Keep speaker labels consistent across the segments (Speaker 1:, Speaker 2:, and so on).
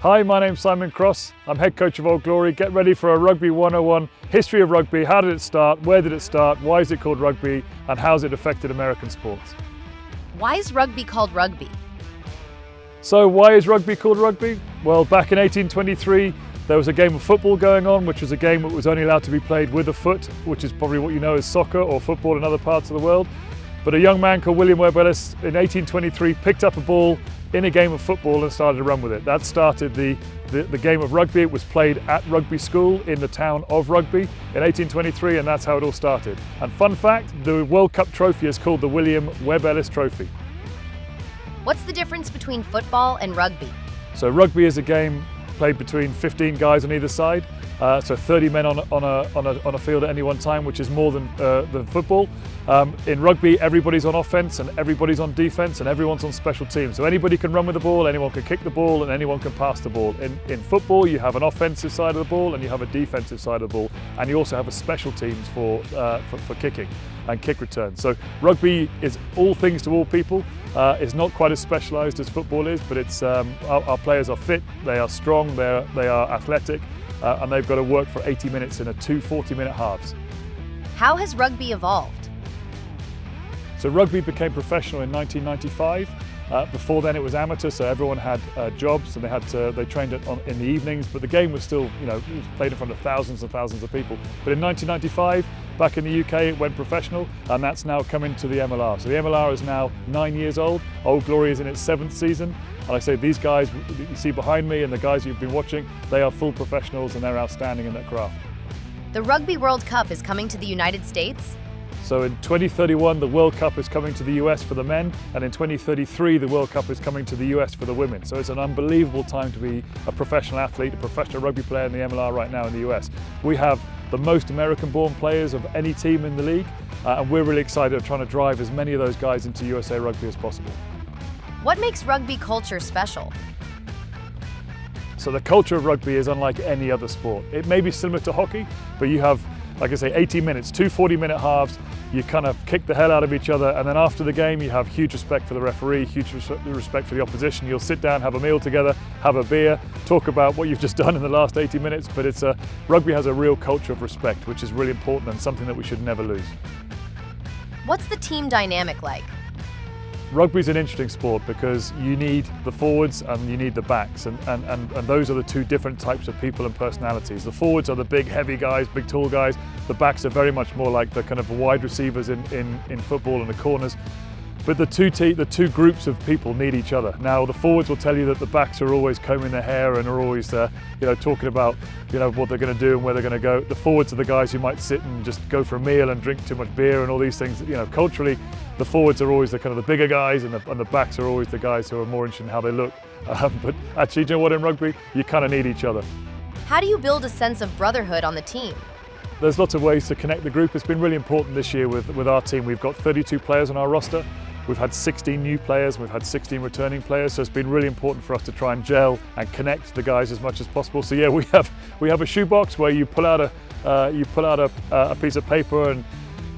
Speaker 1: Hi, my name's Simon Cross. I'm head coach of Old Glory. Get ready for a Rugby 101, history of rugby. How did it start? Where did it start? Why is it called rugby? And how's it affected American sports?
Speaker 2: Why is rugby called rugby?
Speaker 1: So why is rugby called rugby? Well, back in 1823, there was a game of football going on, which was a game that was only allowed to be played with a foot, which is probably what you know as soccer or football in other parts of the world. But a young man called William Webb Ellis in 1823 picked up a ball in a game of football and started to run with it. That started the game of rugby. It was played at rugby school in the town of Rugby in 1823, and that's how it all started. And fun fact, the World Cup trophy is called the William Webb Ellis Trophy.
Speaker 2: What's the difference between football and rugby?
Speaker 1: So rugby is a game played between 15 guys on either side. So 30 men on a field at any one time, which is more than football. In rugby, everybody's on offense and everybody's on defense and everyone's on special teams. So anybody can run with the ball, anyone can kick the ball, and anyone can pass the ball. In football, you have an offensive side of the ball and you have a defensive side of the ball, and you also have a special teams for kicking and kick return. So rugby is all things to all people. It's not quite as specialised as football is, but it's our players are fit, they are strong, they are athletic. And they've got to work for 80 minutes in two 40-minute halves. How
Speaker 2: has rugby evolved?
Speaker 1: So rugby became professional in 1995. Before then it was amateur, so everyone had jobs and they trained it in the evenings, but the game was still, it was played in front of thousands and thousands of people. But in 1995, back in the UK, it went professional, and that's now come into the MLR. So the MLR is now 9 years old. Old Glory is in its 7th season. And like I say, these guys that you see behind me and the guys you've been watching, they are full professionals and they're outstanding in their craft.
Speaker 2: The Rugby World Cup is coming to the United States.
Speaker 1: So in 2031, the World Cup is coming to the US for the men, and in 2033, the World Cup is coming to the US for the women. So it's an unbelievable time to be a professional athlete, a professional rugby player in the MLR right now in the US. We have the most American-born players of any team in the league, and we're really excited of trying to drive as many of those guys into USA Rugby as possible.
Speaker 2: What makes rugby culture special?
Speaker 1: So the culture of rugby is unlike any other sport. It may be similar to hockey, but you have, like I say, 80 minutes, two 40-minute halves. You kind of kick the hell out of each other, and then after the game you have huge respect for the referee, huge respect for the opposition. You'll sit down, have a meal together, have a beer, talk about what you've just done in the last 80 minutes, but rugby has a real culture of respect, which is really important and something that we should never lose.
Speaker 2: What's the team dynamic like?
Speaker 1: Rugby is an interesting sport because you need the forwards and you need the backs, and those are the two different types of people and personalities. The forwards are the big heavy guys, big tall guys. The backs are very much more like the kind of wide receivers in football and the corners. But the two groups of people need each other. Now the forwards will tell you that the backs are always combing their hair and are always talking about what they're going to do and where they're going to go. The forwards are the guys who might sit and just go for a meal and drink too much beer and all these things. Culturally, the forwards are always the kind of the bigger guys, and the backs are always the guys who are more interested in how they look. But actually, do you know what, in rugby, you kind of need each other.
Speaker 2: How do you build a sense of brotherhood on the team?
Speaker 1: There's lots of ways to connect the group. It's been really important this year with our team. We've got 32 players on our roster. We've had 16 new players, we've had 16 returning players, so it's been really important for us to try and gel and connect the guys as much as possible. So yeah, we have a shoebox where you pull out a piece of paper, and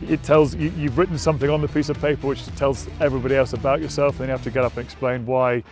Speaker 1: it tells you've written something on the piece of paper which tells everybody else about yourself, and then you have to get up and explain why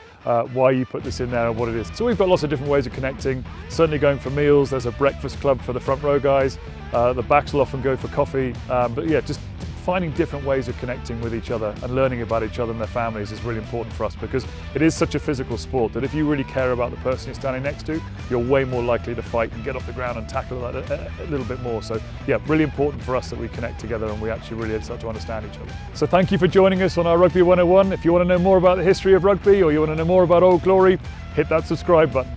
Speaker 1: you put this in there and what it is. So we've got lots of different ways of connecting, certainly going for meals. There's a breakfast club for the front row guys, the backs will often go for coffee, but yeah, just finding different ways of connecting with each other and learning about each other and their families is really important for us, because it is such a physical sport that if you really care about the person you're standing next to, you're way more likely to fight and get off the ground and tackle that a little bit more. So yeah, really important for us that we connect together and we actually really start to understand each other. So thank you for joining us on our Rugby 101. If you want to know more about the history of rugby or you want to know more about Old Glory, hit that subscribe button.